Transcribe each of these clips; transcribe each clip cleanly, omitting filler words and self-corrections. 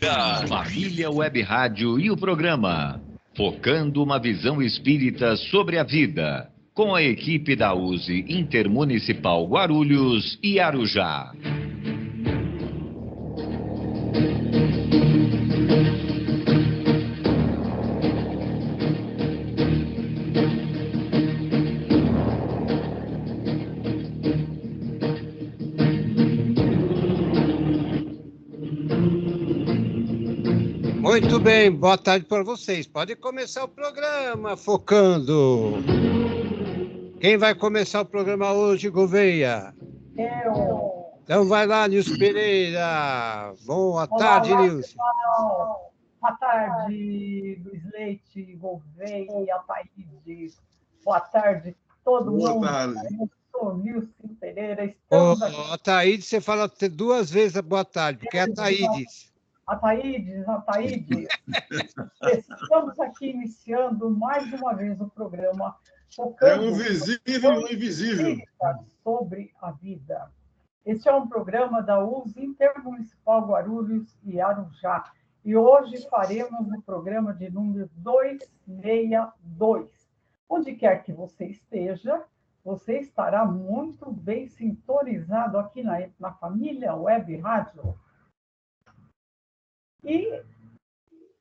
vida. Família Web Rádio e o programa Focando uma Visão Espírita sobre a Vida, com a equipe da USE Intermunicipal Guarulhos e Arujá. Muito bem, boa tarde para vocês. Pode começar o programa Focando. Quem vai começar o programa hoje, Gouveia? Eu. Então vai lá, Nilson Pereira. Boa Olá, tarde, olá, Nilson. pessoal. Boa tarde, Luiz Leite, Gouveia, Thaíde. Boa tarde, todo mundo. Boa tarde. Eu sou Nilson Pereira. Estamos aqui. A Thaíde, você fala duas vezes a boa tarde, porque é a Thaíde. A Thaíde. Estamos aqui iniciando mais uma vez o programa Focando um visível e um invisível sobre a vida. Este é um programa da USE Intermunicipal Guarulhos e Arujá. E hoje faremos o programa de número 262. Onde quer que você esteja, você estará muito bem sintonizado aqui na família Web Rádio. E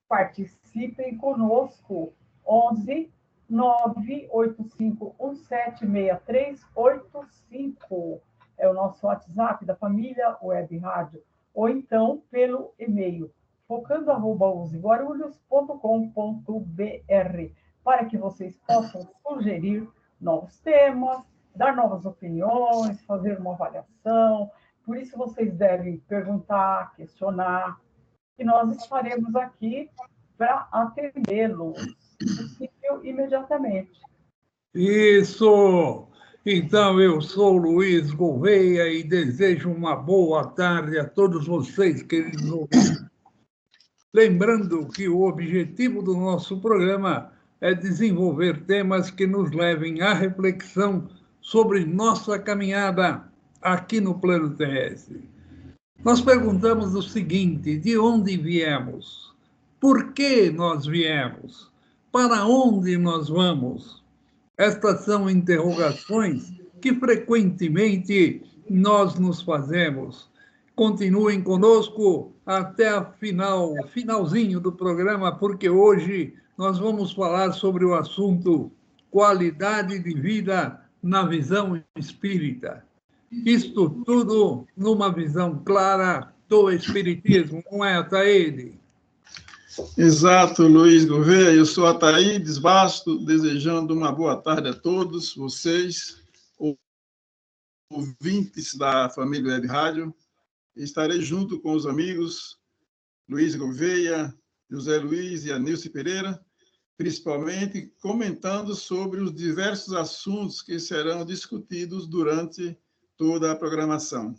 participem conosco, 11 985176385. É o nosso WhatsApp da família Web Rádio. Ou então pelo e-mail focando@useguarulhos.com.br, para que vocês possam sugerir novos temas, dar novas opiniões, fazer uma avaliação. Por isso, vocês devem perguntar, questionar, e nós estaremos aqui para atendê-los, possível imediatamente. Isso! Então, eu sou Luiz Gouveia e desejo uma boa tarde a todos vocês, queridos ouvintes. Lembrando que o objetivo do nosso programa é desenvolver temas que nos levem à reflexão sobre nossa caminhada aqui no plano terrestre. Nós perguntamos o seguinte: de onde viemos? Por que nós viemos? Para onde nós vamos? Estas são interrogações que frequentemente nós nos fazemos. Continuem conosco até o finalzinho do programa, porque hoje nós vamos falar sobre o assunto qualidade de vida na visão espírita. Isto tudo numa visão clara do Espiritismo, não é, Ataíde? Exato, Luiz Gouveia. Eu sou Ataídes Basto, desejando uma boa tarde a todos vocês, ouvintes da família Web Rádio. Estarei junto com os amigos Luiz Gouveia, José Luiz e Nilson Pereira, principalmente comentando sobre os diversos assuntos que serão discutidos durante toda a programação.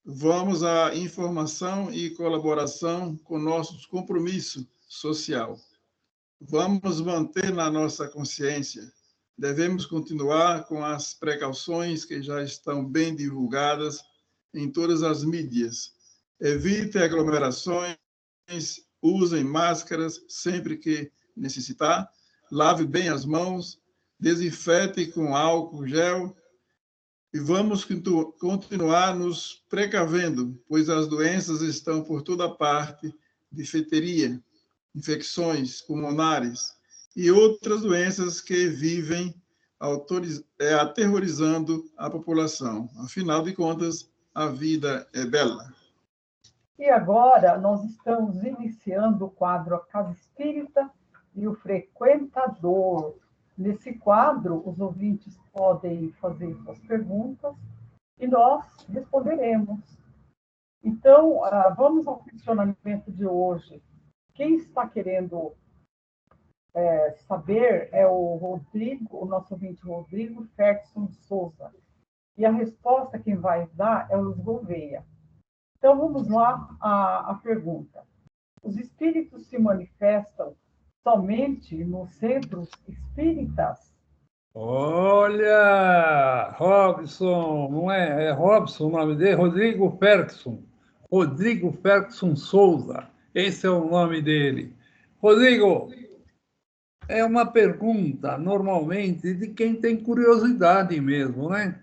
Vamos à informação e colaboração com nosso compromisso social. Vamos manter na nossa consciência. Devemos continuar com as precauções que já estão bem divulgadas em todas as mídias. Evite aglomerações, usem máscaras sempre que necessitar, lave bem as mãos, desinfete com álcool gel. E vamos continuar nos precavendo, pois as doenças estão por toda parte, difteria, infecções pulmonares e outras doenças que vivem aterrorizando a população. Afinal de contas, a vida é bela. E agora nós estamos iniciando o quadro A Casa Espírita e o Frequentador. Nesse quadro, os ouvintes podem fazer suas perguntas e nós responderemos. Então, vamos ao questionamento de hoje. Quem está querendo saber é o Rodrigo, o nosso ouvinte Rodrigo Ferguson de Souza. E a resposta quem vai dar é o Luiz Gouveia. Então, vamos lá à pergunta. Os espíritos se manifestam somente nos centros espíritas? Olha, Robson, não é? É Robson o nome dele? Rodrigo Ferguson Souza. Esse é o nome dele. Rodrigo, é uma pergunta, normalmente, de quem tem curiosidade mesmo, né?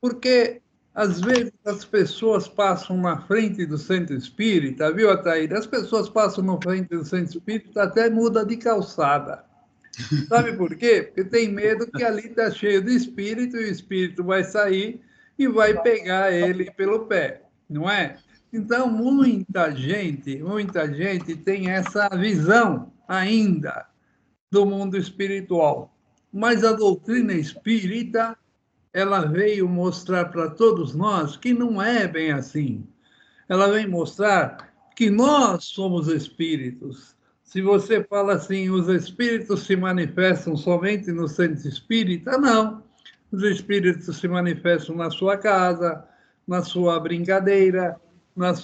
Porque, às vezes, as pessoas passam na frente do centro espírita, viu, Ataíde? As pessoas passam na frente do centro espírita, até muda de calçada. Sabe por quê? Porque tem medo que ali está cheio de espírito e o espírito vai sair e vai pegar ele pelo pé, não é? Então, muita gente tem essa visão ainda do mundo espiritual. Mas a doutrina espírita, ela veio mostrar para todos nós que não é bem assim. Ela vem mostrar que nós somos espíritos. Se você fala assim, os espíritos se manifestam somente no centro espírita, não. Os espíritos se manifestam na sua casa, na sua brincadeira,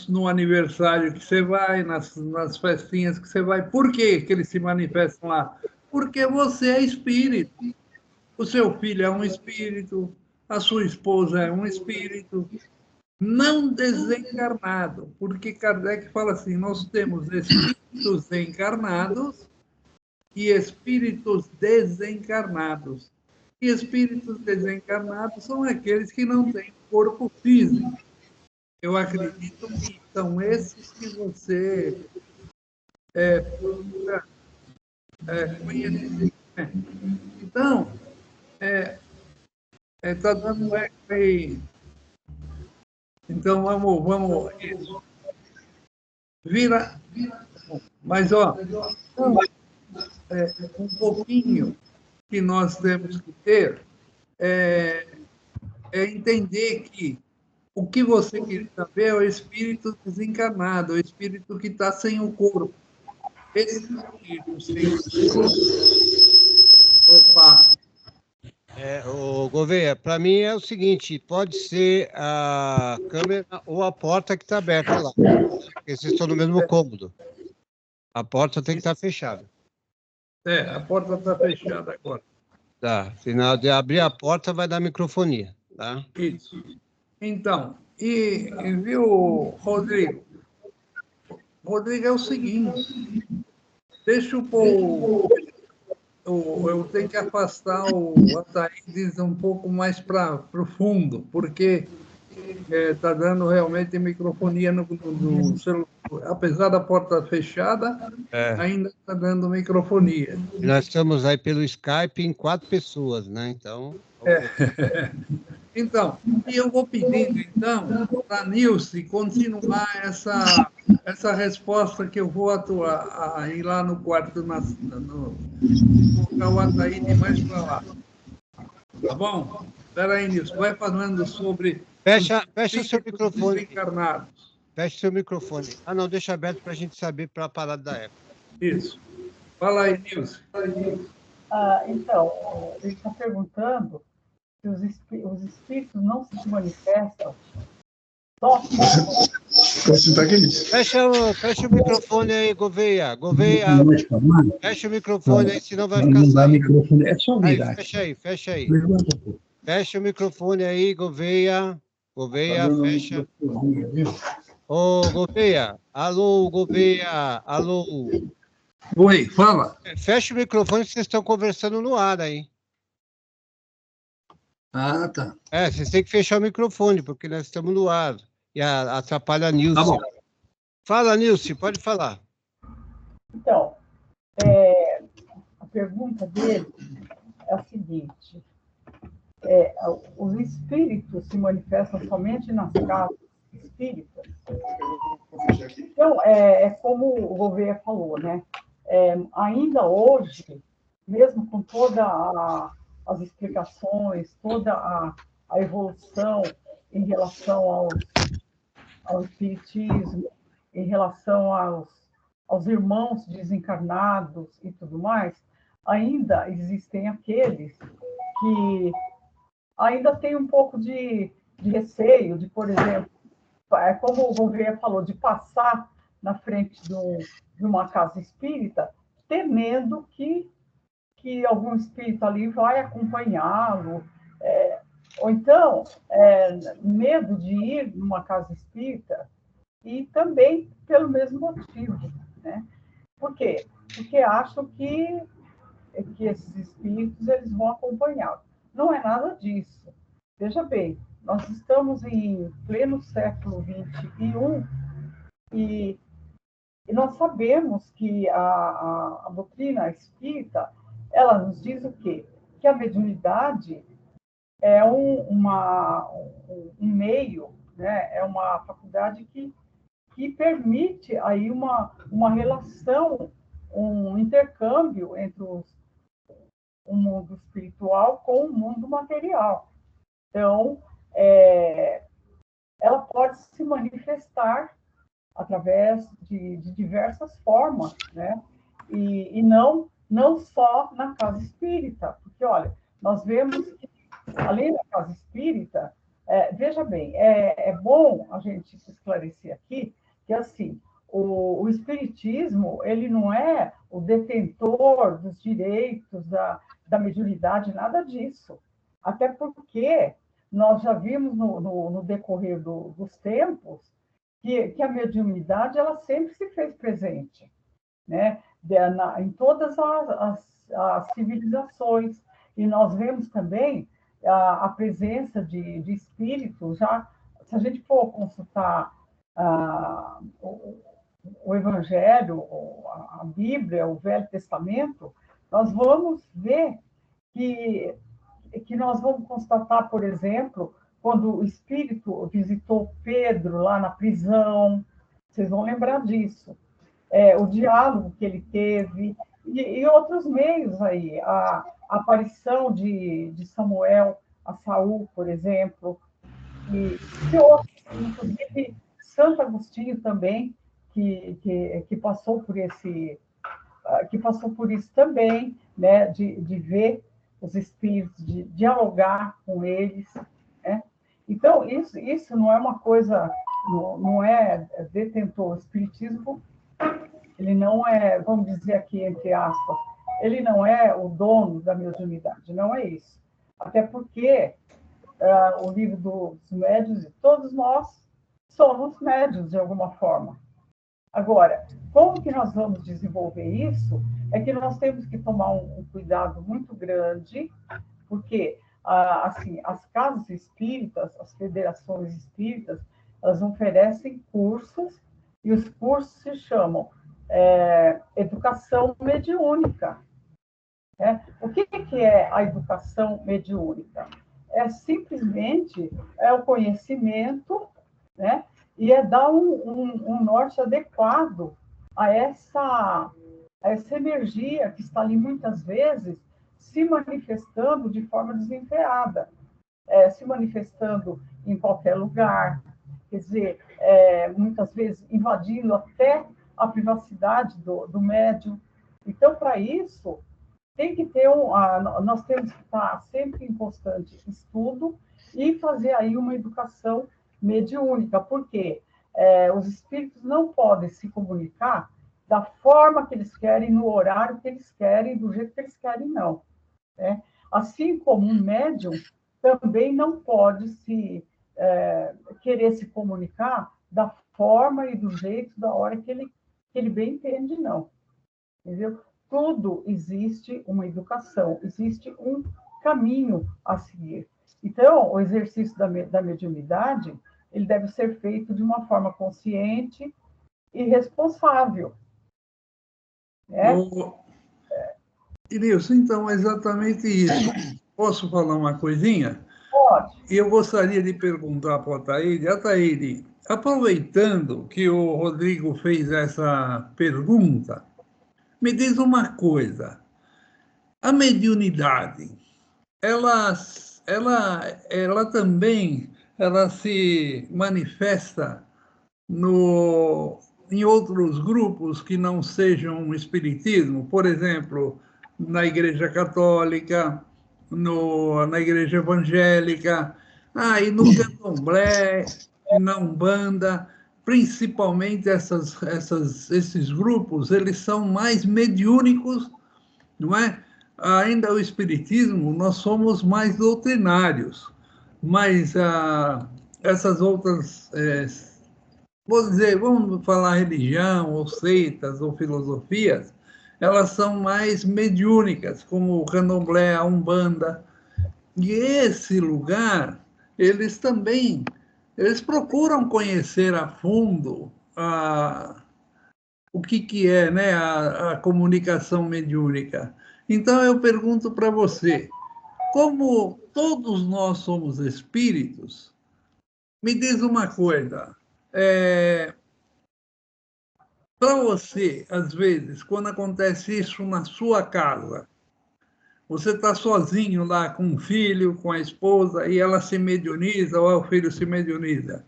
no aniversário que você vai, nas festinhas que você vai. Por que eles se manifestam lá? Porque você é espírito. O seu filho é um espírito, a sua esposa é um espírito, não desencarnado, porque Kardec fala assim, nós temos espíritos encarnados e espíritos desencarnados. E espíritos desencarnados são aqueles que não têm corpo físico. Eu acredito que são esses que você conhece. Então, está dando eco aí. Então, vamos isso. Vira. Mas, ó, um pouquinho que nós temos que ter é entender que o que você quer saber é o espírito desencarnado, o espírito que está sem o corpo. Esse espírito sem o corpo. Opa! Gouveia, para mim é o seguinte, pode ser a câmera ou a porta que está aberta lá, porque vocês estão no mesmo cômodo. A porta tem que estar fechada. A porta está fechada agora. Tá, final de abrir a porta vai dar microfonia, tá? Isso. Então, viu, Rodrigo? Rodrigo, é o seguinte, deixa o povo... Eu tenho que afastar o Ataídes um pouco mais para o fundo, porque está dando realmente microfonia no celular. Apesar da porta fechada, ainda está dando microfonia. E nós estamos aí pelo Skype em 4 pessoas, né? Então... Então, e eu vou pedindo, então, para a Nilce continuar essa resposta que eu vou ir lá no quarto, colocar o Ataíde mais para lá. Tá bom? Espera aí, Nilce, vai falando sobre... Fecha o seu microfone. Encarnados. Fecha o seu microfone. Ah, não, deixa aberto para a gente saber para a parada da época. Isso. Fala aí, Nilce. Então, ele está perguntando se os espíritos não se manifestam só Fecha o microfone aí, Gouveia. Fecha o microfone aí, senão vai ficar sem microfone. É só virar. Fecha aí. Fecha o microfone aí, Gouveia. Fecha. Ô, Gouveia. Alô, Gouveia. Alô. Oi, fala. Fecha o microfone que vocês estão conversando no ar aí. Ah, tá. Vocês têm que fechar o microfone, porque nós estamos no ar. E atrapalha a Nilce. Tá bom. Fala, Nilce, pode falar. Então, a pergunta dele é a seguinte. Os espíritos se manifestam somente nas casas espíritas? Então, como o Gouveia falou, né? Ainda hoje, mesmo com todas as explicações, toda a evolução em relação ao espiritismo, em relação aos irmãos desencarnados e tudo mais, ainda existem aqueles que ainda têm um pouco de receio de, por exemplo, como o Gouveia falou, de passar na frente de uma casa espírita, temendo que algum espírito ali vai acompanhá-lo, ou então, medo de ir numa casa espírita, e também pelo mesmo motivo, quê? Porque acham que esses espíritos eles vão acompanhar. Não é nada disso. Veja bem, nós estamos em pleno século XXI e nós sabemos que a doutrina espírita, ela nos diz o quê? Que a mediunidade é um meio, né? É uma faculdade que permite aí uma relação, um intercâmbio entre o mundo espiritual com o mundo material. Então, ela pode se manifestar através de diversas formas, né? E não só na casa espírita, porque, olha, nós vemos que, além da casa espírita, veja bem, é bom a gente esclarecer aqui que, assim, o espiritismo, ele não é o detentor dos direitos da mediunidade, nada disso. Até porque nós já vimos no decorrer dos tempos que a mediunidade ela sempre se fez presente, né? Em todas as civilizações. E nós vemos também a presença de espíritos. Já, se a gente for consultar o Evangelho, a Bíblia, o Velho Testamento, nós vamos ver que nós vamos constatar, por exemplo, quando o Espírito visitou Pedro lá na prisão, vocês vão lembrar disso, o diálogo que ele teve, e outros meios aí, a aparição de Samuel a Saul, por exemplo, e outros, inclusive Santo Agostinho também, que passou por isso também, né, de ver os espíritos, de dialogar com eles, né? Então, isso não é uma coisa, não é detentor. O espiritismo, ele não é, vamos dizer aqui, entre aspas, ele não é o dono da mediunidade, não é isso. Até porque o livro dos médiuns, todos nós somos médiuns de alguma forma. Agora, como que nós vamos desenvolver isso? É que nós temos que tomar um cuidado muito grande, porque assim, as casas espíritas, as federações espíritas, elas oferecem cursos, e os cursos se chamam educação mediúnica. O que é a educação mediúnica? É simplesmente o conhecimento, né? E dar um norte adequado a essa energia que está ali muitas vezes se manifestando de forma desenfreada, se manifestando em qualquer lugar, quer dizer, muitas vezes invadindo até a privacidade do médium. Então, para isso, tem que ter nós temos que estar sempre em constante estudo e fazer aí uma educação mediúnica, porque os espíritos não podem se comunicar da forma que eles querem, no horário que eles querem, do jeito que eles querem, não. Né? Assim como um médium também não pode querer se comunicar da forma e do jeito, da hora que ele bem entende, não. Entendeu? Tudo existe uma educação, existe um caminho a seguir. Então, o exercício da mediunidade, ele deve ser feito de uma forma consciente e responsável. Né? Irilson, então, é exatamente isso. Posso falar uma coisinha? Pode. E eu gostaria de perguntar para a Ataíde, aproveitando que o Rodrigo fez essa pergunta, me diz uma coisa. A mediunidade, ela também se manifesta em outros grupos que não sejam o espiritismo, por exemplo, na Igreja Católica, na Igreja Evangélica, e no Candomblé, na Umbanda, principalmente esses grupos, eles são mais mediúnicos, não é? Ainda o espiritismo, nós somos mais doutrinários, mas essas outras vou dizer, vamos falar religião, ou seitas, ou filosofias, elas são mais mediúnicas, como o candomblé, a umbanda. E esse lugar, eles procuram conhecer a fundo o que é, né, a comunicação mediúnica. Então, eu pergunto para você, como todos nós somos espíritos, me diz uma coisa, para você, às vezes, quando acontece isso na sua casa, você está sozinho lá com o filho, com a esposa, e ela se mediuniza, ou o filho se mediuniza.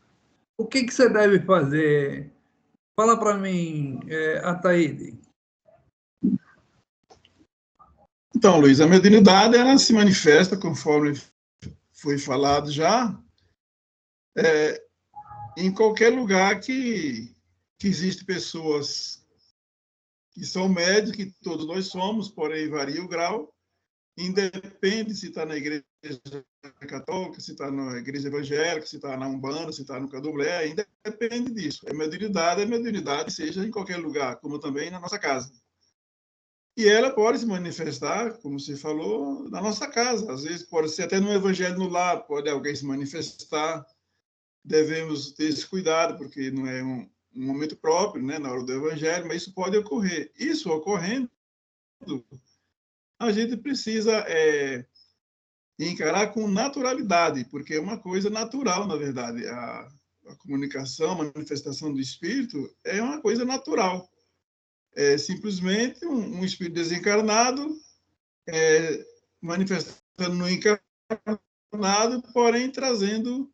O que você deve fazer? Fala para mim, Ataíde. Então, Luiz, a mediunidade ela se manifesta, conforme foi falado já, em qualquer lugar que existem pessoas que são médios, que todos nós somos, porém varia o grau, independe se está na igreja católica, se está na igreja evangélica, se está na Umbanda, se está no Candomblé, independe disso. É mediunidade, seja em qualquer lugar, como também na nossa casa. E ela pode se manifestar, como você falou, na nossa casa. Às vezes pode ser até no evangelho no lar, pode alguém se manifestar. Devemos ter esse cuidado, porque não é um momento próprio, né, na hora do evangelho, mas isso pode ocorrer. Isso ocorrendo, a gente precisa encarar com naturalidade, porque é uma coisa natural, na verdade. A comunicação, a manifestação do espírito é uma coisa natural. É simplesmente um espírito desencarnado manifestando no encarnado, porém trazendo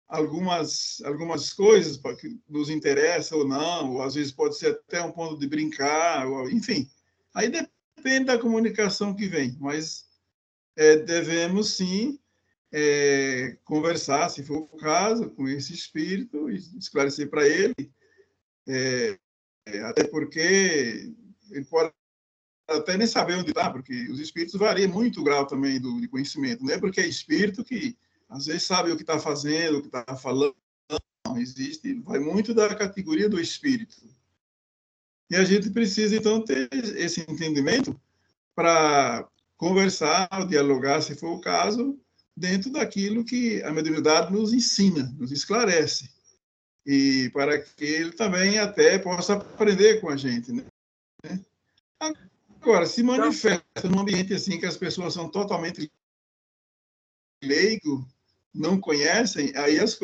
algumas coisas que nos interessam ou não, ou às vezes pode ser até um ponto de brincar, ou, enfim. Aí depende da comunicação que vem, mas devemos sim conversar, se for o caso, com esse espírito, e esclarecer para ele, até porque ele pode até nem saber onde está, porque os espíritos variam muito o grau também de conhecimento. Não é porque é espírito que às vezes sabe o que está fazendo, o que está falando. Não, existe, vai muito da categoria do espírito. E a gente precisa, então, ter esse entendimento para conversar, dialogar, se for o caso, dentro daquilo que a mediunidade nos ensina, nos esclarece. E para que ele também até possa aprender com a gente, né? Agora, se manifesta num ambiente assim que as pessoas são totalmente leigos, não conhecem, aí as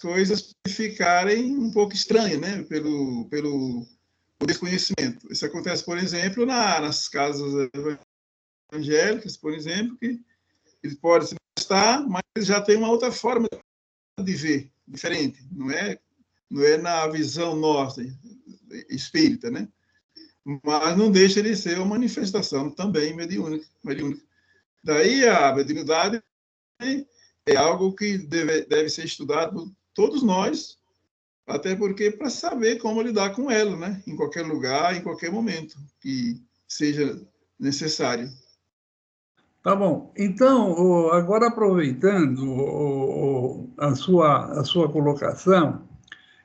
coisas ficarem um pouco estranhas, né? Pelo desconhecimento. Isso acontece, por exemplo, nas casas evangélicas, por exemplo, que ele pode se manifestar, mas já tem uma outra forma de ver, diferente. Não é na visão nossa, espírita, né? Mas não deixa de ser uma manifestação também mediúnica. Daí a mediunidade é algo que deve ser estudado por todos nós, até porque para saber como lidar com ela, né? Em qualquer lugar, em qualquer momento que seja necessário. Tá bom. Então, agora aproveitando a sua colocação,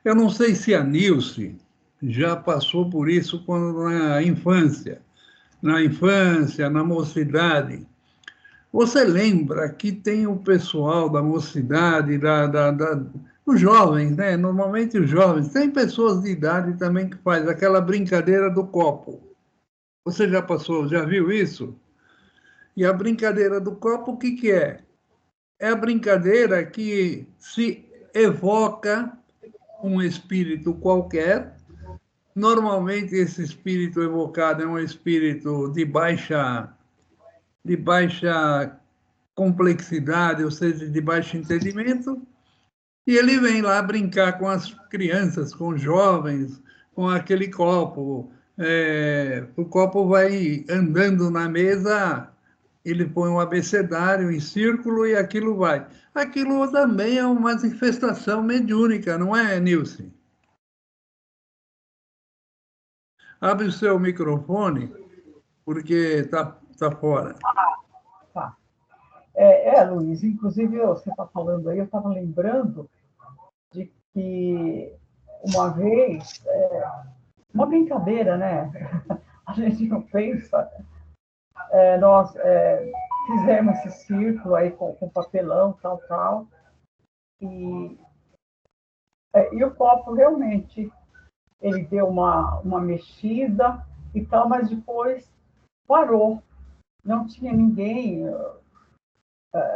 eu não sei se a Nilce já passou por isso quando na infância, na mocidade. Você lembra que tem o pessoal da mocidade, os jovens, né? Normalmente os jovens, tem pessoas de idade também que faz aquela brincadeira do copo. Você já viu isso? E a brincadeira do copo, o que é? É a brincadeira que se evoca um espírito qualquer. Normalmente, esse espírito evocado é um espírito de baixa complexidade, ou seja, de baixo entendimento, e ele vem lá brincar com as crianças, com os jovens, com aquele copo. O copo vai andando na mesa, ele põe um abecedário em círculo e aquilo vai. Aquilo também é uma manifestação mediúnica, não é, Nilce? Abre o seu microfone, porque está fora. Tá. Luiz, inclusive você está falando aí, eu estava lembrando de que uma vez, uma brincadeira, né? A gente não pensa, nós fizemos esse círculo aí com papelão, tal, e o copo realmente, ele deu uma mexida e tal, mas depois parou. Não tinha ninguém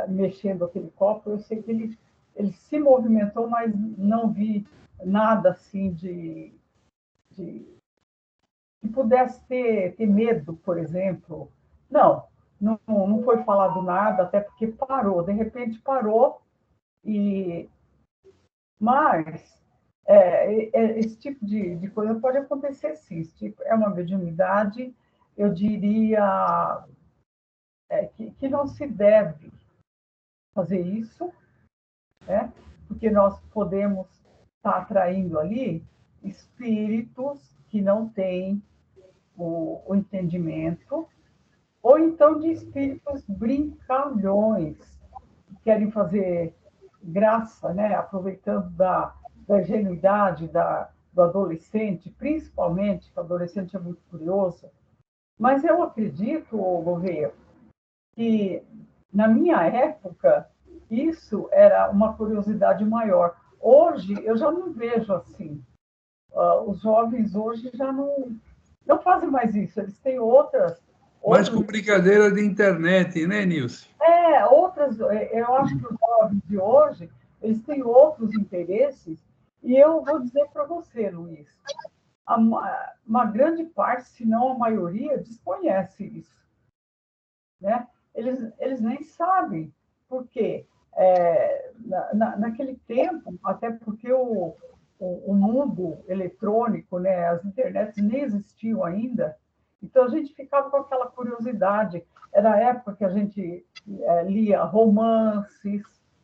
mexendo aquele copo. Eu sei que ele se movimentou, mas não vi nada assim que pudesse ter medo, por exemplo. Não foi falado nada, até porque parou. De repente parou, mas esse tipo de coisa pode acontecer sim. Esse tipo, é uma mediunidade, eu diria que não se deve fazer isso, né? Porque nós podemos estar atraindo ali espíritos que não têm o entendimento, ou então de espíritos brincalhões, que querem fazer graça, né? Aproveitando da ingenuidade do adolescente, principalmente, que o adolescente é muito curioso. Mas eu acredito, Gouveia, que na minha época isso era uma curiosidade maior. Hoje eu já não vejo assim. Os jovens hoje já não fazem mais isso. Eles têm mais com brincadeira de internet, né, Nilce? Eu acho que os jovens de hoje, eles têm outros interesses, e eu vou dizer para você, Luiz, uma grande parte, se não a maioria, desconhece isso, né? Eles nem sabem, porque naquele tempo, até porque o mundo eletrônico, né, as internets nem existiam ainda, então a gente ficava com aquela curiosidade. Era a época que a gente lia romances,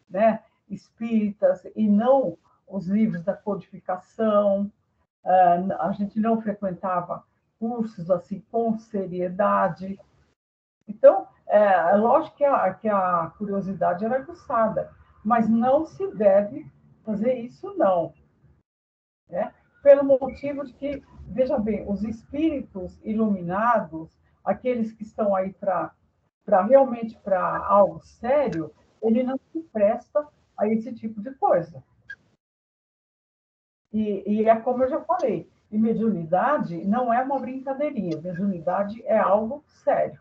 né, espíritas, e não os livros da codificação. A gente não frequentava cursos assim com seriedade. Então, lógico que a curiosidade era aguçada, mas não se deve fazer isso, não. Né? Pelo motivo de que, veja bem, os espíritos iluminados, aqueles que estão aí realmente para algo sério, ele não se presta a esse tipo de coisa. E é como eu já falei, e mediunidade não é uma brincadeirinha, mediunidade é algo sério.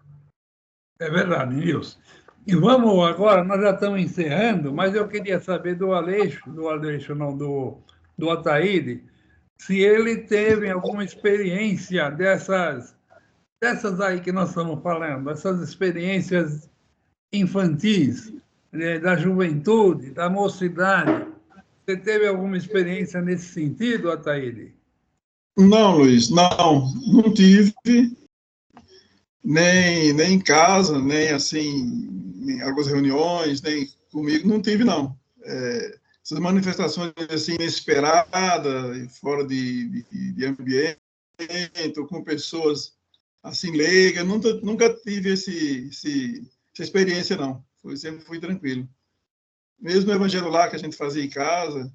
É verdade, Nilson. E vamos agora, nós já estamos encerrando, mas eu queria saber do Ataíde, se ele teve alguma experiência dessas aí que nós estamos falando, essas experiências infantis, né, da juventude, da mocidade. Você teve alguma experiência nesse sentido, Ataíde? Não, Luiz, não tive, nem em casa, nem assim, em algumas reuniões, nem comigo, não tive, não. Essas manifestações assim, inesperadas, fora de ambiente, ou com pessoas assim, leigas, nunca tive essa experiência, não. Sempre fui tranquilo. Mesmo o evangelho lá que a gente fazia em casa,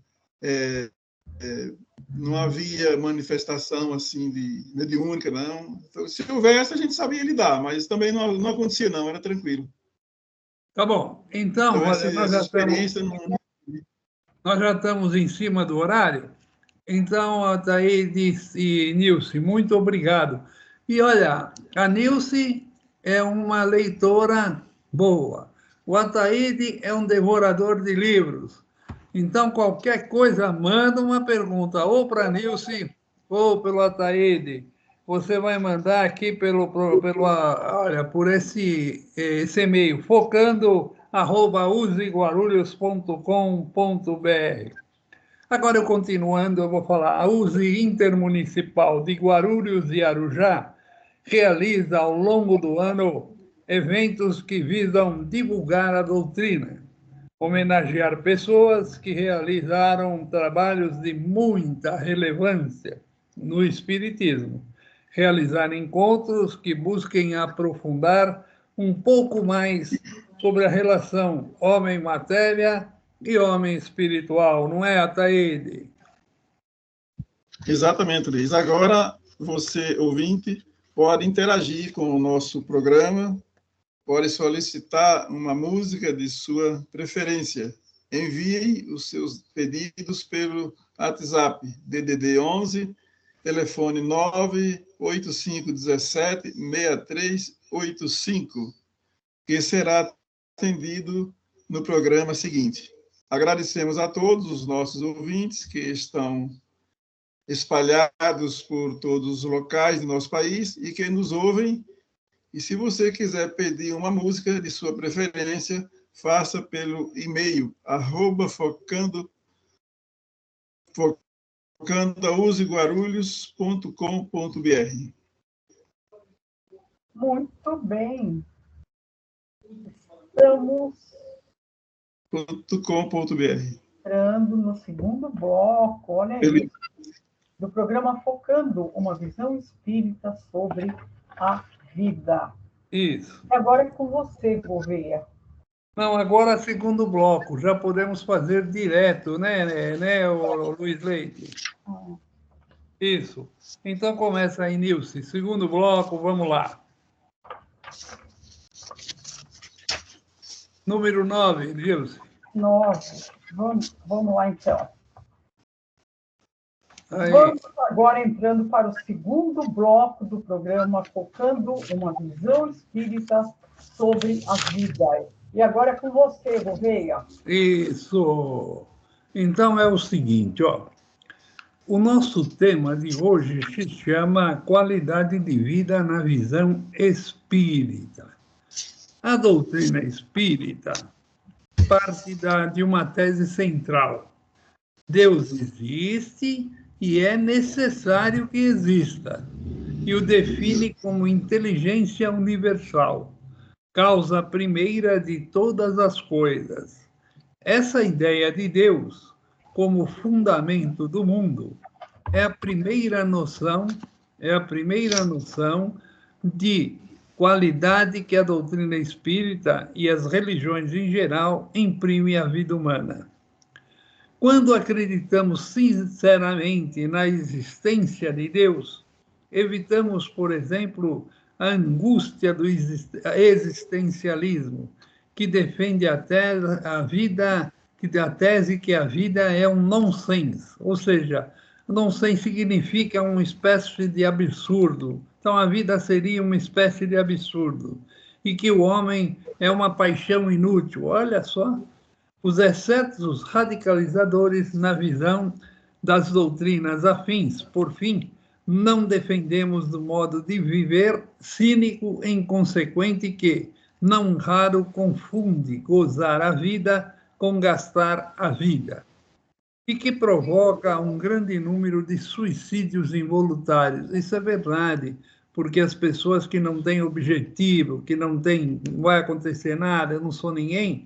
não havia manifestação assim mediúnica, não. Então, se houvesse, a gente sabia lidar, mas também não acontecia, não, era tranquilo. Tá bom. Então olha, nós já estamos em cima do horário. Então, Ataíde e Nilce, muito obrigado. E olha, a Nilce é uma leitora boa. O Ataíde é um devorador de livros. Então, qualquer coisa, manda uma pergunta ou para a Nilce ou pelo Ataíde. Você vai mandar aqui por esse e-mail, focando@useguarulhos.com.br. Agora, eu continuando, eu vou falar. A USE Intermunicipal de Guarulhos e Arujá realiza ao longo do ano eventos que visam divulgar a doutrina, homenagear pessoas que realizaram trabalhos de muita relevância no Espiritismo, realizar encontros que busquem aprofundar um pouco mais sobre a relação homem-matéria e homem espiritual, não é, Ataíde? Exatamente, Luiz. Agora, você, ouvinte, pode interagir com o nosso programa, pode solicitar uma música de sua preferência. Envie os seus pedidos pelo WhatsApp, DDD 11, telefone 98517-6385, que será atendido no programa seguinte. Agradecemos a todos os nossos ouvintes que estão espalhados por todos os locais do nosso país e que nos ouvem. E se você quiser pedir uma música de sua preferência, faça pelo e-mail @focandauseguarulhos.com.br. Muito bem. Estamos .com.br. entrando no segundo bloco, olha aí, do programa Focando uma Visão Espírita sobre a Vida. Isso. E agora é com você, Gouveia. Não, agora segundo bloco, já podemos fazer direto, né, o Luiz Leite? Isso. Então começa aí, Nilce. Segundo bloco, vamos lá. Número 9, Nilce. 9. Vamos lá, então. Aí. Vamos agora entrando para o segundo bloco do programa Focando uma Visão Espírita sobre a Vida. E agora é com você, Gouveia. Isso. Então é o seguinte, ó. O nosso tema de hoje se chama Qualidade de Vida na Visão Espírita. A doutrina espírita parte de uma tese central. Deus existe e é necessário que exista, e o define como inteligência universal, causa primeira de todas as coisas. Essa ideia de Deus como fundamento do mundo é a primeira noção de qualidade que a doutrina espírita e as religiões em geral imprimem à vida humana. Quando acreditamos sinceramente na existência de Deus, evitamos, por exemplo, a angústia do existencialismo, que defende a tese que a vida é um nonsense, ou seja, nonsense significa uma espécie de absurdo. Então, a vida seria uma espécie de absurdo, e que o homem é uma paixão inútil. Olha só, os excessos radicalizadores na visão das doutrinas afins. Por fim, não defendemos do modo de viver cínico e inconsequente que, não raro, confunde gozar a vida com gastar a vida, e que provoca um grande número de suicídios involuntários. Isso é verdade, porque as pessoas que não têm objetivo, que não vai acontecer nada, eu não sou ninguém,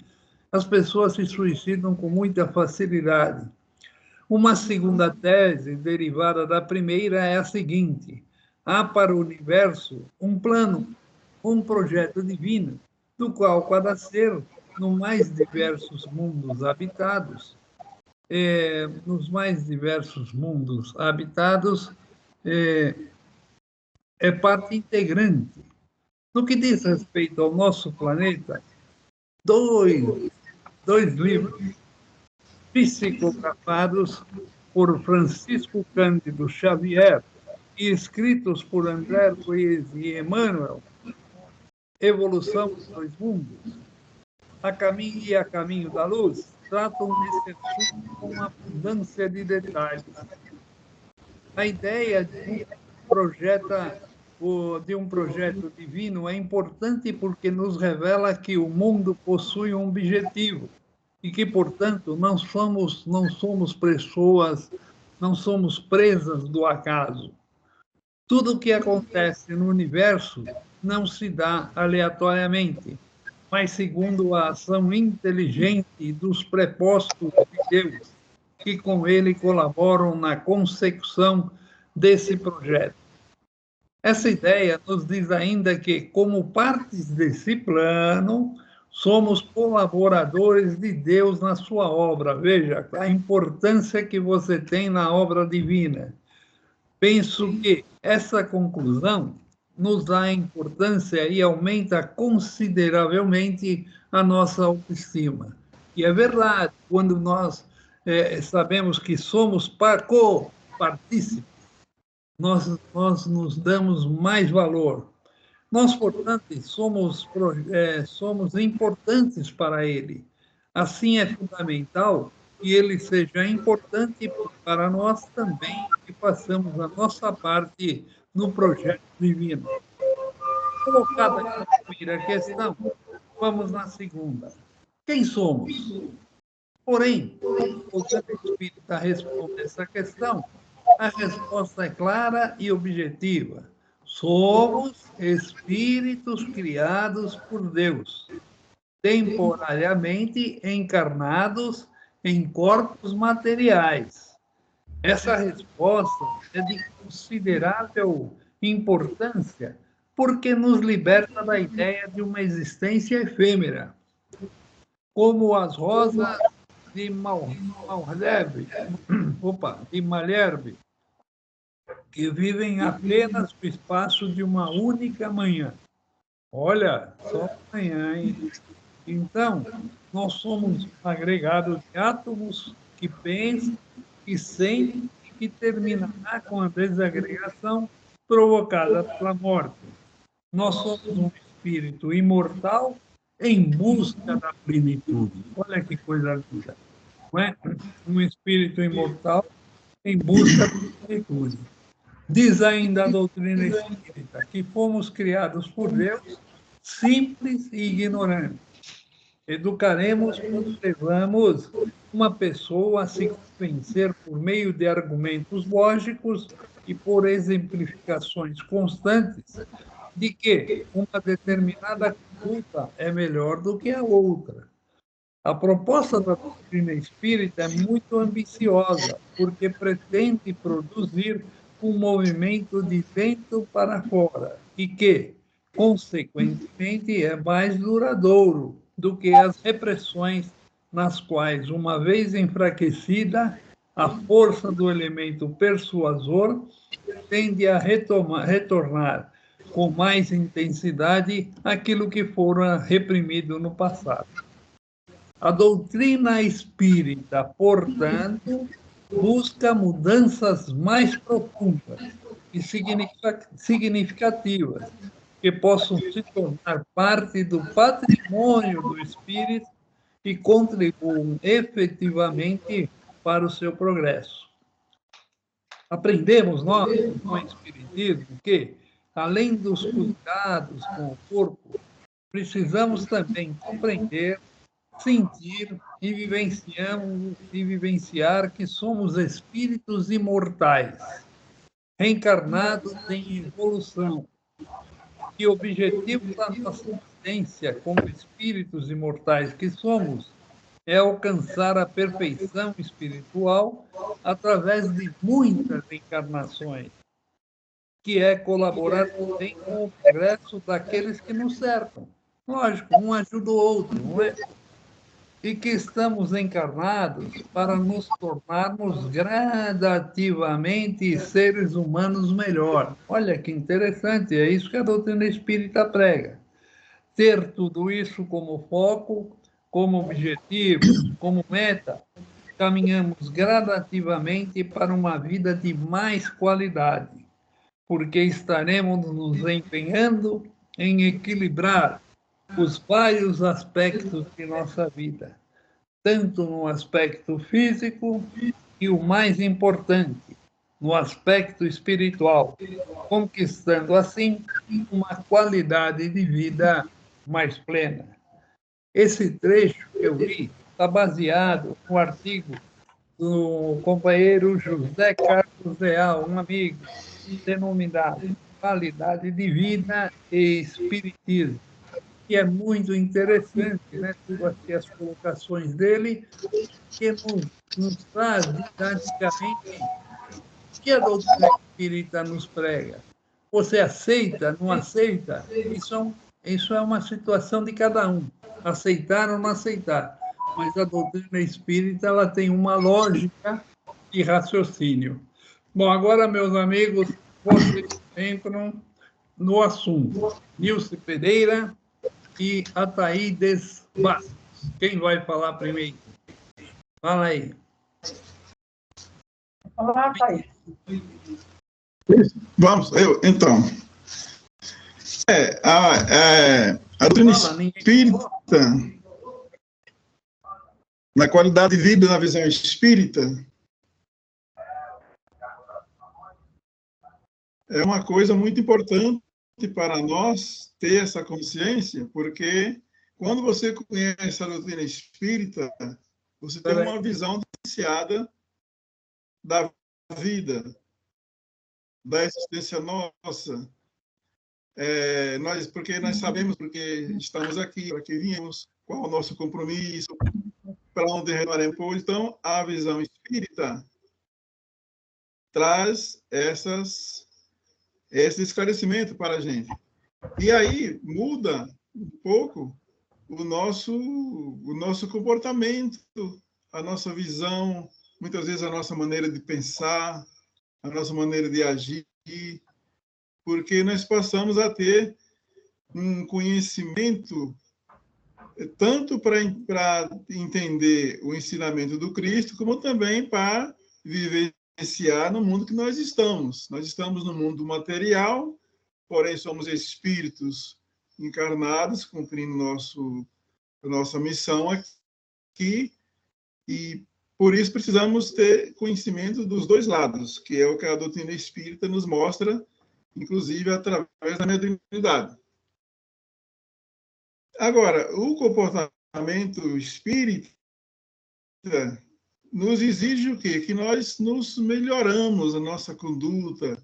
as pessoas se suicidam com muita facilidade. Uma segunda tese, derivada da primeira, é a seguinte: há para o universo um plano, um projeto divino, do qual cada ser, nos mais diversos mundos habitados, é parte integrante. No que diz respeito ao nosso planeta, dois livros psicografados por Francisco Cândido Xavier e escritos por André Luiz e Emmanuel, Evolução dos Dois Mundos, A Caminho da Luz, tratam desse assunto com uma abundância de detalhes. A ideia de um projeto divino é importante porque nos revela que o mundo possui um objetivo e que, portanto, não somos pessoas, não somos presas do acaso. Tudo o que acontece no universo não se dá aleatoriamente, mas segundo a ação inteligente dos prepostos de Deus, que com ele colaboram na consecução desse projeto. Essa ideia nos diz ainda que, como partes desse plano, Somos colaboradores de Deus na sua obra. Veja a importância que você tem na obra divina. Penso que essa conclusão nos dá importância e aumenta consideravelmente a nossa autoestima. E é verdade, quando nós sabemos que somos co-partícipes, nós nos damos mais valor. Nós, portanto, somos importantes para ele. Assim, é fundamental que ele seja importante para nós também, que façamos a nossa parte no projeto divino. Colocada aqui a primeira questão, vamos na segunda. Quem somos? Porém, o Espírita responde essa questão, a resposta é clara e objetiva. Somos espíritos criados por Deus, temporariamente encarnados em corpos materiais. Essa resposta é de considerável importância, porque nos liberta da ideia de uma existência efêmera, como as rosas de Malherbe, que vivem apenas no espaço de uma única manhã. Olha, só amanhã, hein? Então, nós somos um agregado de átomos que pensam, que sentem e que terminará com a desagregação provocada pela morte. Nós somos um espírito imortal em busca da plenitude. Olha que coisa linda, não é? Um espírito imortal em busca da plenitude. Diz ainda a doutrina espírita que fomos criados por Deus simples e ignorantes. Educaremos quando levamos uma pessoa a se convencer por meio de argumentos lógicos e por exemplificações constantes de que uma determinada conduta é melhor do que a outra. A proposta da doutrina espírita é muito ambiciosa, porque pretende produzir um movimento de dentro para fora e que, consequentemente, é mais duradouro do que as repressões nas quais, uma vez enfraquecida, a força do elemento persuasor tende a retornar com mais intensidade aquilo que fora reprimido no passado. A doutrina espírita, portanto, busca mudanças mais profundas e significativas, que possam se tornar parte do patrimônio do espírito e contribuam efetivamente para o seu progresso. Aprendemos nós, com o espiritismo, que, além dos cuidados com o corpo, precisamos também compreender, sentir e vivenciar que somos espíritos imortais, reencarnados em evolução. E o objetivo da nossa existência como espíritos imortais que somos é alcançar a perfeição espiritual através de muitas encarnações, que é colaborar também com o progresso daqueles que nos cercam. Lógico, um ajuda o outro, não é? E que estamos encarnados para nos tornarmos gradativamente seres humanos melhor. Olha que interessante, é isso que a doutrina espírita prega. Ter tudo isso como foco, como objetivo, como meta, caminhamos gradativamente para uma vida de mais qualidade, porque estaremos nos empenhando em equilibrar os vários aspectos de nossa vida, tanto no aspecto físico e o mais importante, no aspecto espiritual, conquistando assim uma qualidade de vida mais plena. Esse trecho que eu li está baseado no artigo do companheiro José Carlos Leal, um amigo, denominado Qualidade de Vida e Espiritismo. E é muito interessante, né, tudo aqui, as colocações dele, que nos traz didaticamente o que a doutrina espírita nos prega. Você aceita, não aceita? Isso Isso é uma situação de cada um, aceitar ou não aceitar. Mas a doutrina espírita ela tem uma lógica de raciocínio. Bom, agora, meus amigos, vocês entram no assunto. Nilce Pereira e Ataídes Bastos. Quem vai falar primeiro? Fala aí. Olá, Thaís. Vamos, então. A doutrina espírita, na qualidade de vida, na visão espírita, é uma coisa muito importante para nós ter essa consciência, porque quando você conhece a doutrina espírita, você tem uma visão diferenciada da vida, da existência nossa. Porque nós sabemos porque estamos aqui, para que viemos, qual é o nosso compromisso, para onde retornaremos. Então, a visão espírita traz esse esclarecimento para a gente. E aí muda um pouco o nosso comportamento, a nossa visão, muitas vezes a nossa maneira de pensar, a nossa maneira de agir, porque nós passamos a ter um conhecimento tanto para entender o ensinamento do Cristo, como também para vivenciar no mundo que nós estamos. Nós estamos no mundo material, porém somos espíritos encarnados, cumprindo nossa missão aqui, e por isso precisamos ter conhecimento dos dois lados, que é o que a doutrina espírita nos mostra, inclusive através da mediunidade. Agora, o comportamento espírita nos exige o quê? Que nós nos melhoramos a nossa conduta,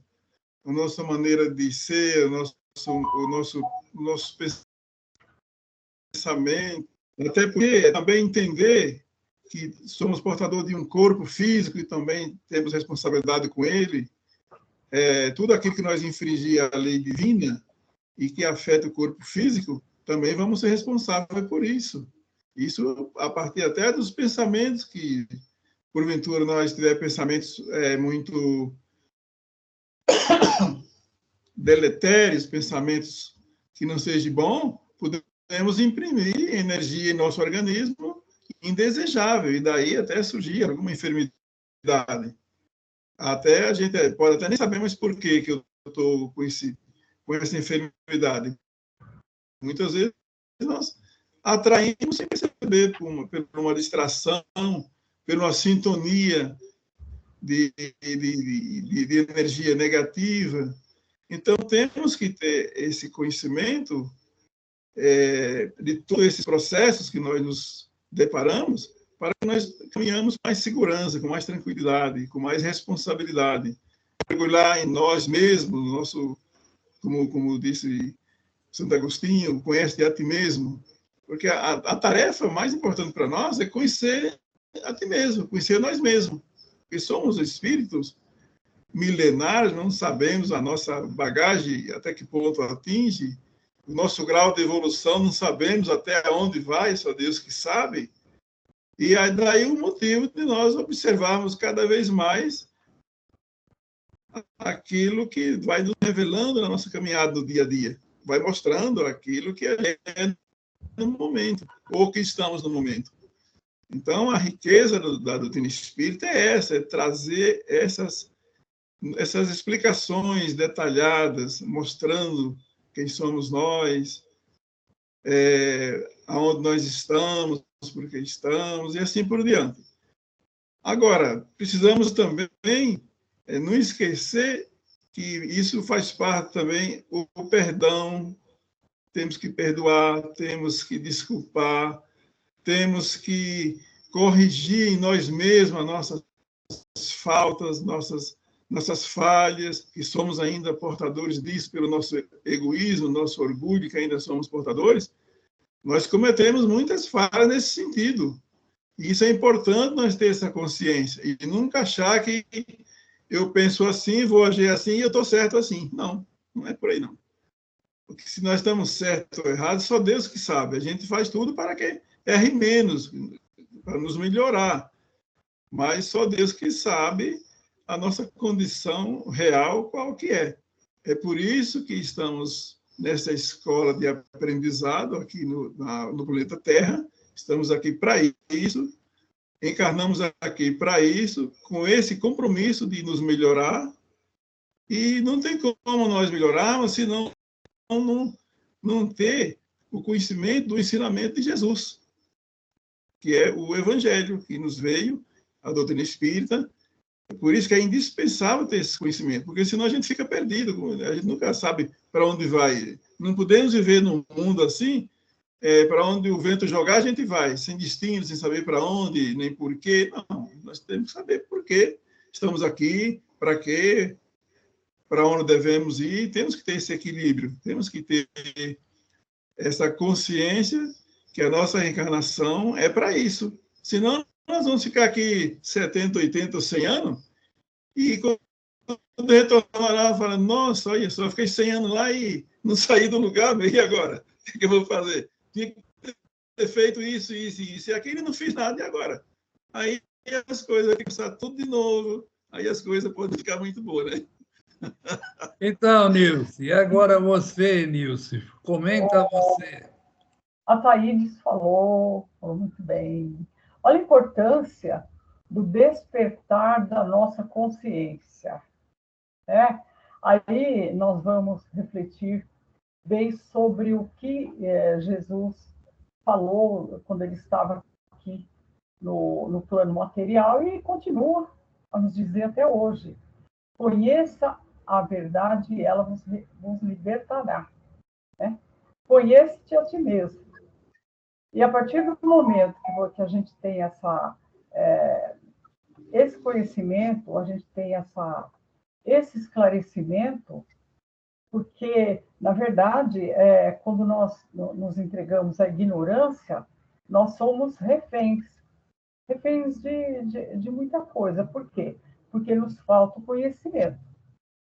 a nossa maneira de ser, o nosso pensamento, até porque também entender que somos portadores de um corpo físico e também temos responsabilidade com ele. Tudo aquilo que nós infringir a lei divina e que afeta o corpo físico, também vamos ser responsáveis por isso. Isso a partir até dos pensamentos que, porventura, nós tiver pensamentos muito deletérios, pensamentos que não sejam bons, podemos imprimir energia em nosso organismo indesejável, e daí até surgir alguma enfermidade. Até a gente pode até nem saber mais por que eu estou com essa enfermidade. Muitas vezes nós atraímos sem perceber por uma distração, por uma sintonia de energia negativa. Então, temos que ter esse conhecimento de todos esses processos que nós nos deparamos, para que nós caminhamos com mais segurança, com mais tranquilidade, com mais responsabilidade. Mergulhar em nós mesmos, como disse Santo Agostinho, conhece-te a ti mesmo. Porque a tarefa mais importante para nós é conhecer a ti mesmo, conhecer nós mesmos. Porque somos espíritos milenares, não sabemos a nossa bagagem, até que ponto atinge, o nosso grau de evolução, não sabemos até onde vai, só Deus que sabe. E aí daí o motivo de nós observarmos cada vez mais aquilo que vai nos revelando na nossa caminhada do dia a dia, vai mostrando aquilo que é no momento, ou que estamos no momento. Então, a riqueza da doutrina espírita é essa, é trazer essas explicações detalhadas, mostrando quem somos nós, aonde nós estamos, por que estamos, e assim por diante. Agora, precisamos também não esquecer que isso faz parte também o perdão. Temos que perdoar, temos que desculpar, temos que corrigir em nós mesmos as nossas faltas, nossas falhas, que somos ainda portadores disso pelo nosso egoísmo, nosso orgulho, que ainda somos portadores. Nós cometemos muitas falhas nesse sentido. E isso é importante nós ter essa consciência. E nunca achar que eu penso assim, vou agir assim e eu estou certo assim. Não, não é por aí, não. porque se nós estamos certos ou errados, só Deus que sabe. A gente faz tudo para que erre menos, para nos melhorar. Mas só Deus que sabe a nossa condição real, qual que é. É por isso que estamos nessa escola de aprendizado aqui no planeta Terra. Estamos aqui para isso, encarnamos aqui para isso, com esse compromisso de nos melhorar. E não tem como nós melhorarmos se não ter o conhecimento do ensinamento de Jesus, que é o Evangelho, que nos veio, a doutrina espírita. Por isso que é indispensável ter esse conhecimento, porque senão a gente fica perdido, a gente nunca sabe para onde vai. Não podemos viver num mundo assim, para onde o vento jogar, a gente vai, sem destino, sem saber para onde, nem por quê. Não, nós temos que saber por quê estamos aqui, para quê, para onde devemos ir. Temos que ter esse equilíbrio, temos que ter essa consciência que a nossa reencarnação é para isso. Senão, nós vamos ficar aqui 70, 80, 100 anos, e quando retornar lá, falar, nossa, olha só, fiquei 100 anos lá e não saí do lugar, e agora? O que eu vou fazer? Tinha que ter feito isso, isso, isso e aquilo, e não fiz nada, e agora? Aí as coisas, tem que começar tudo de novo, aí as coisas podem ficar muito boas, né? Então, Nilce, e agora você, Nilce, comenta você. A Thaídes falou muito bem. Olha a importância do despertar da nossa consciência. Né? Aí nós vamos refletir bem sobre o que Jesus falou quando ele estava aqui no plano material e continua a nos dizer até hoje. Conheça a verdade e ela vos libertará. Né? Conheça-te a ti mesmo. E a partir do momento que a gente tem esse conhecimento, a gente tem esse esclarecimento, porque, na verdade, quando nós nos entregamos à ignorância, nós somos reféns de muita coisa. Por quê? Porque nos falta o conhecimento.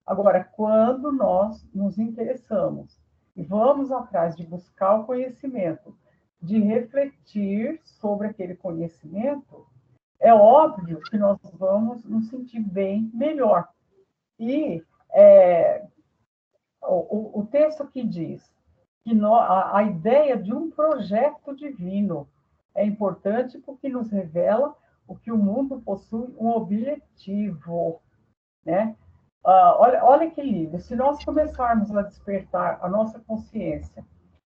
Agora, quando nós nos interessamos e vamos atrás de buscar o conhecimento, de refletir sobre aquele conhecimento, é óbvio que nós vamos nos sentir bem melhor. E o texto aqui diz que a ideia de um projeto divino é importante porque nos revela o que o mundo possui um objetivo, né? Olha que lindo, se nós começarmos a despertar a nossa consciência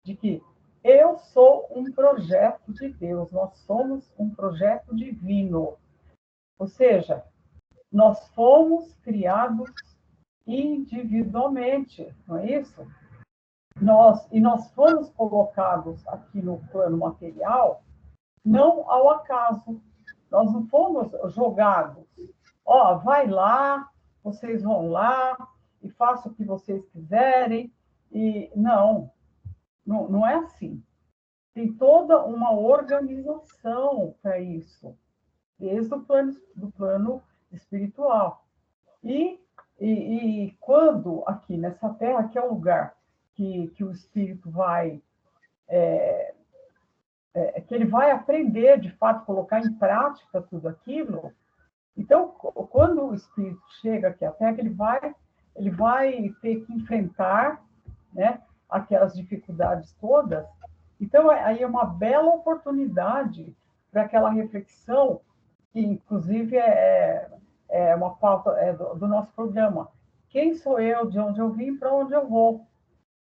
de que eu sou um projeto de Deus, nós somos um projeto divino, ou seja, nós fomos criados individualmente, não é isso? Nós fomos colocados aqui no plano material não ao acaso, nós não fomos jogados, vai lá, vocês vão lá e façam o que vocês quiserem. E não é assim. Tem toda uma organização para isso, desde o plano espiritual. E quando aqui nessa Terra, que é o lugar que o espírito vai... que ele vai aprender, de fato, colocar em prática tudo aquilo. Então, quando o espírito chega aqui à Terra, ele vai ter que enfrentar, né, aquelas dificuldades todas. Então, aí é uma bela oportunidade para aquela reflexão, que, inclusive, é uma pauta do nosso programa. Quem sou eu, de onde eu vim, para onde eu vou?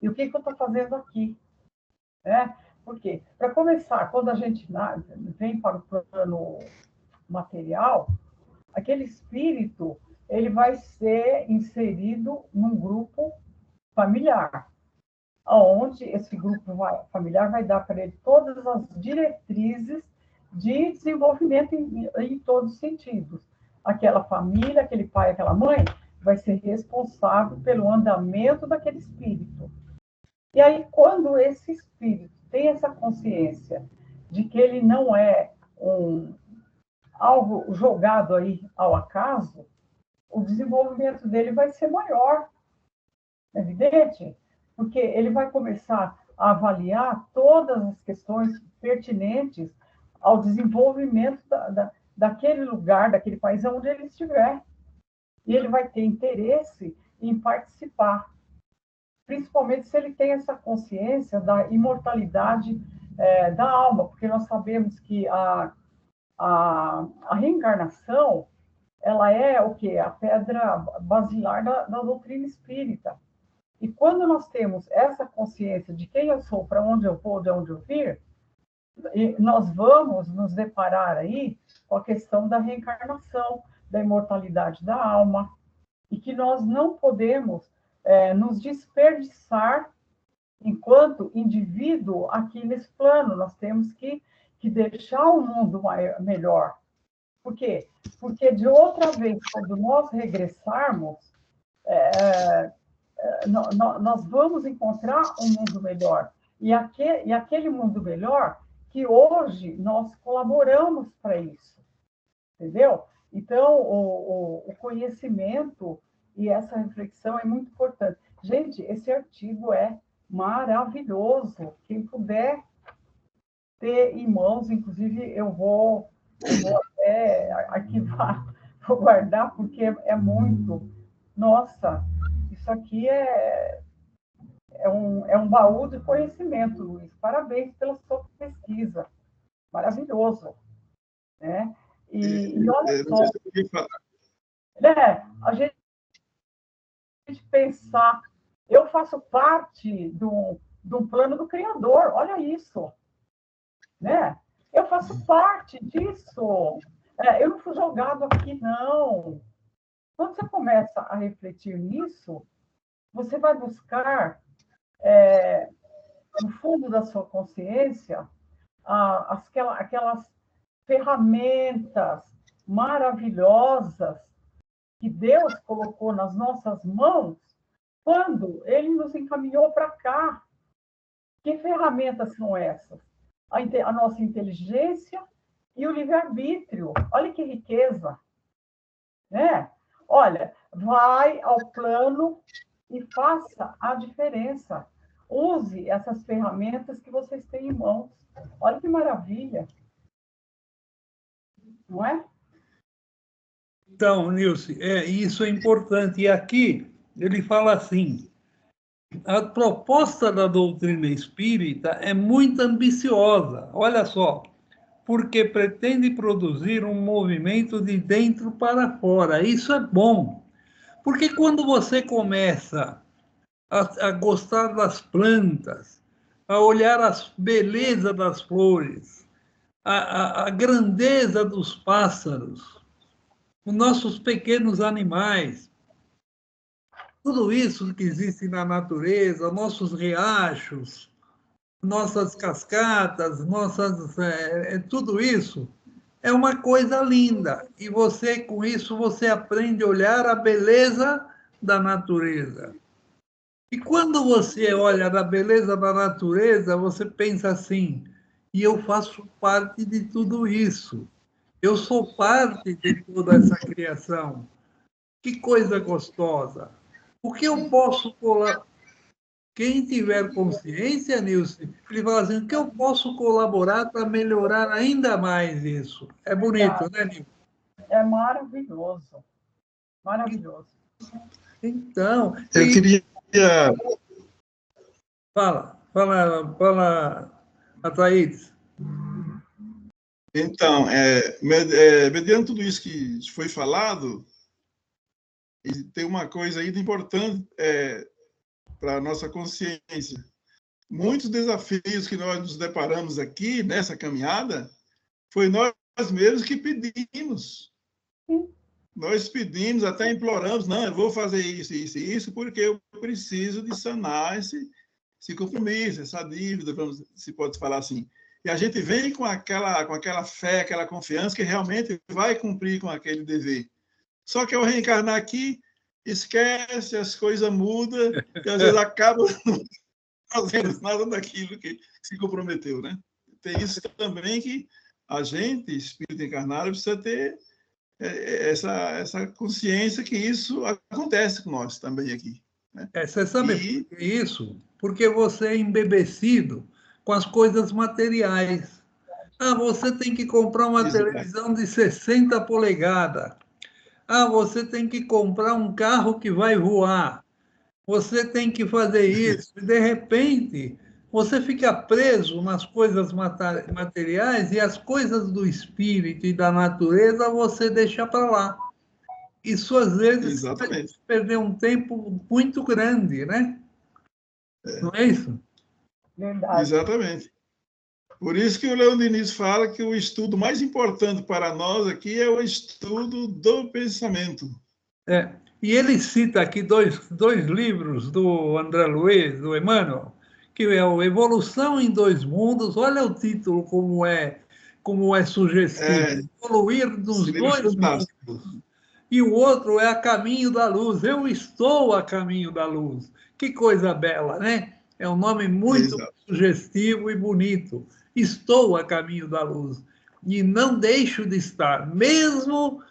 E o que eu estou fazendo aqui? Né? Por quê? Para começar, quando a gente vem para o plano material, aquele espírito ele vai ser inserido num grupo familiar, onde esse grupo familiar vai dar para ele todas as diretrizes de desenvolvimento em todos os sentidos. Aquela família, aquele pai, aquela mãe, vai ser responsável pelo andamento daquele espírito. E aí, quando esse espírito tem essa consciência de que ele não é algo jogado aí ao acaso, o desenvolvimento dele vai ser maior. É evidente? porque ele vai começar a avaliar todas as questões pertinentes ao desenvolvimento daquele lugar, daquele país onde ele estiver. E ele vai ter interesse em participar, principalmente se ele tem essa consciência da imortalidade da alma, porque nós sabemos que a reencarnação, ela é o quê? A pedra basilar da doutrina espírita. E quando nós temos essa consciência de quem eu sou, para onde eu vou, de onde eu vir, nós vamos nos deparar aí com a questão da reencarnação, da imortalidade da alma, e que nós não podemos nos desperdiçar enquanto indivíduo aqui nesse plano. Nós temos que deixar o mundo melhor. Por quê? Porque, de outra vez, quando nós regressarmos, nós vamos encontrar um mundo melhor. E aquele mundo melhor que hoje nós colaboramos para isso. Entendeu? Então, o conhecimento e essa reflexão é muito importante. Gente, esse artigo é maravilhoso. Quem puder ter em mãos, inclusive, eu vou até arquivar, vou guardar, porque é muito. Nossa, isso aqui é um baú de conhecimento, Luiz. Parabéns pela sua pesquisa. Maravilhoso. Né? E olha só, a gente pensar, eu faço parte de um plano do Criador, olha isso, né? Eu faço parte disso, eu não fui jogado aqui, não. Quando você começa a refletir nisso, você vai buscar, no fundo da sua consciência, aquelas ferramentas maravilhosas que Deus colocou nas nossas mãos quando Ele nos encaminhou para cá. Que ferramentas são essas? A nossa inteligência e o livre-arbítrio. Olha que riqueza. Né? Olha, vai ao plano e faça a diferença. Use essas ferramentas que vocês têm em mãos. Olha que maravilha. Não é? Então, Nilce, isso é importante. E aqui ele fala assim: a proposta da doutrina espírita é muito ambiciosa. Olha só, porque pretende produzir um movimento de dentro para fora. Isso é bom, porque quando você começa a gostar das plantas, a olhar a beleza das flores, a grandeza dos pássaros, os nossos pequenos animais, tudo isso que existe na natureza, nossos riachos, nossas cascatas, tudo isso é uma coisa linda. E você, com isso, você aprende a olhar a beleza da natureza. E quando você olha a beleza da natureza, você pensa assim: e eu faço parte de tudo isso. Eu sou parte de toda essa criação. Que coisa gostosa. O que eu posso colaborar? Quem tiver consciência, Nilce, ele fala assim: o que eu posso colaborar para melhorar ainda mais isso? É bonito, né, Nilce? É maravilhoso. Maravilhoso. Então. Eu queria. Fala, Ataídes. Então, mediante tudo isso que foi falado, tem uma coisa ainda importante para a nossa consciência. Muitos desafios que nós nos deparamos aqui, nessa caminhada, foi nós mesmos que pedimos. Nós pedimos, até imploramos: não, eu vou fazer isso, isso e isso, porque eu preciso de sanar esse compromisso, essa dívida, se pode falar assim. E a gente vem com aquela fé, aquela confiança que realmente vai cumprir com aquele dever. Só que ao reencarnar aqui, esquece, as coisas mudam, e às vezes acaba não fazendo nada daquilo que se comprometeu, né? Tem isso também, que a gente, espírito encarnado, precisa ter essa consciência que isso acontece com nós também aqui. né? Você sabe por que isso? Porque você é embebecido com as coisas materiais. Ah, você tem que comprar uma televisão de 60 polegadas. Ah, você tem que comprar um carro que vai voar. Você tem que fazer isso. E, de repente, você fica preso nas coisas materiais e as coisas do espírito e da natureza você deixa para lá. Isso, às vezes, Exatamente. perder um tempo muito grande, né? Não é isso? Verdade. Exatamente. Por isso que o Leon Diniz fala que o estudo mais importante para nós aqui é o estudo do pensamento. E ele cita aqui dois livros do André Luiz, do Emmanuel, que é o Evolução em Dois Mundos. Olha o título como é sugestivo. Evoluir nos dois mundos. E o outro é A Caminho da Luz. Eu estou a caminho da luz. Que coisa bela, né? É um nome muito sugestivo e bonito. Estou a caminho da luz. E não deixo de estar, mesmo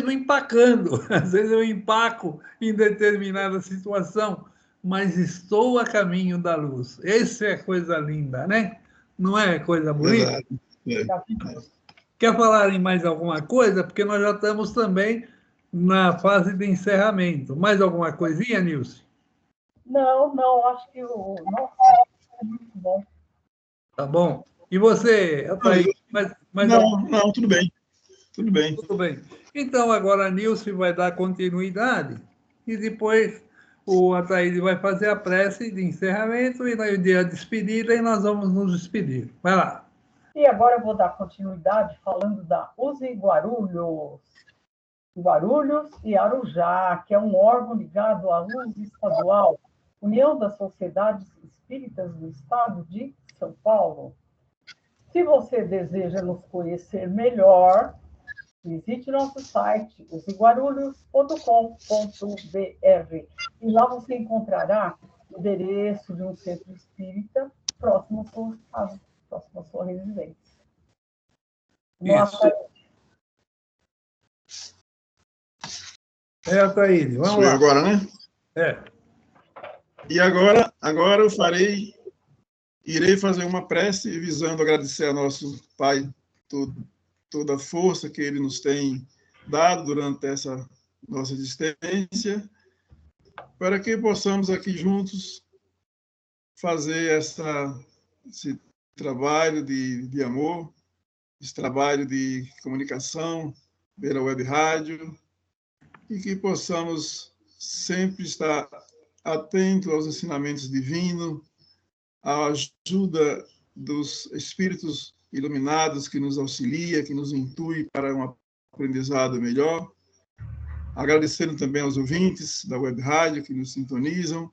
empacando. Às vezes eu empaco em determinada situação, mas estou a caminho da luz. Essa é coisa linda, né? Não é coisa bonita? Quer falar em mais alguma coisa? Porque nós já estamos também na fase de encerramento. Mais alguma coisinha, Nilce? Não, acho que nossa, é muito bom. Tá bom. E você, Ataí? Não, tudo bem. Tudo bem. Tudo bem. Então, agora a Nilce vai dar continuidade e depois o Ataíde vai fazer a prece de encerramento e no dia de despedida e nós vamos nos despedir. Vai lá. E agora eu vou dar continuidade falando da USE Guarulhos e Arujá, que é um órgão ligado à USE Estadual, União das Sociedades Espíritas do Estado de São Paulo. Se você deseja nos conhecer melhor, visite nosso site, useguarulhos.com.br, e lá você encontrará o endereço de um centro espírita próximo à sua casa, próximo à sua residência. Isso. Ataíde, vamos Sou lá. eu agora, né? E agora eu irei fazer uma prece visando agradecer a nosso Pai toda a força que Ele nos tem dado durante essa nossa existência, para que possamos aqui juntos fazer esse trabalho de amor, esse trabalho de comunicação pela web rádio, e que possamos sempre estar atentos aos ensinamentos divinos, à ajuda dos espíritos iluminados que nos auxilia, que nos intui para um aprendizado melhor. Agradecendo também aos ouvintes da web rádio que nos sintonizam,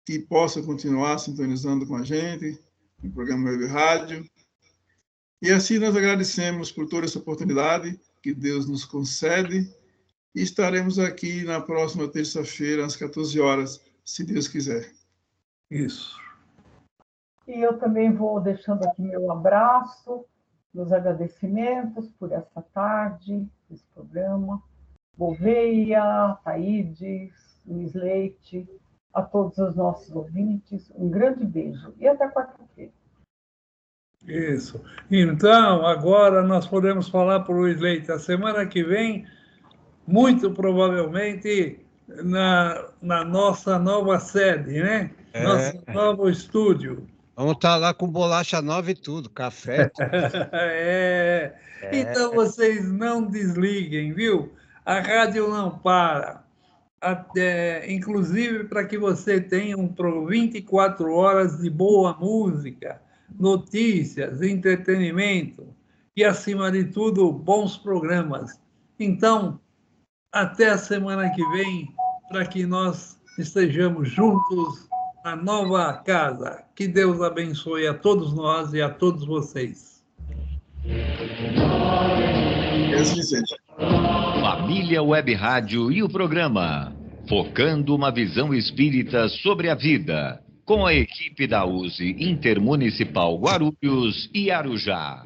que possam continuar sintonizando com a gente no programa web rádio. E assim nós agradecemos por toda essa oportunidade que Deus nos concede e estaremos aqui na próxima terça-feira às 14 horas, se Deus quiser. Isso. E eu também vou deixando aqui meu abraço, meus agradecimentos por essa tarde, esse programa. Gouveia, Taídes, Luiz Leite, a todos os nossos ouvintes, um grande beijo e até quarta-feira. Isso. Então, agora nós podemos falar para o Luiz Leite. A semana que vem, muito provavelmente, na nossa nova sede, né? Nosso novo estúdio. Vamos estar lá com bolacha nova e tudo, café. Então, vocês não desliguem, viu? A rádio não para. Inclusive, para que você tenha 24 horas de boa música, notícias, entretenimento e, acima de tudo, bons programas. Então, até a semana que vem, para que nós estejamos juntos na nova casa. Que Deus abençoe a todos nós e a todos vocês. Família Web Rádio e o programa Focando uma Visão Espírita sobre a Vida, com a equipe da USE Intermunicipal Guarulhos e Arujá.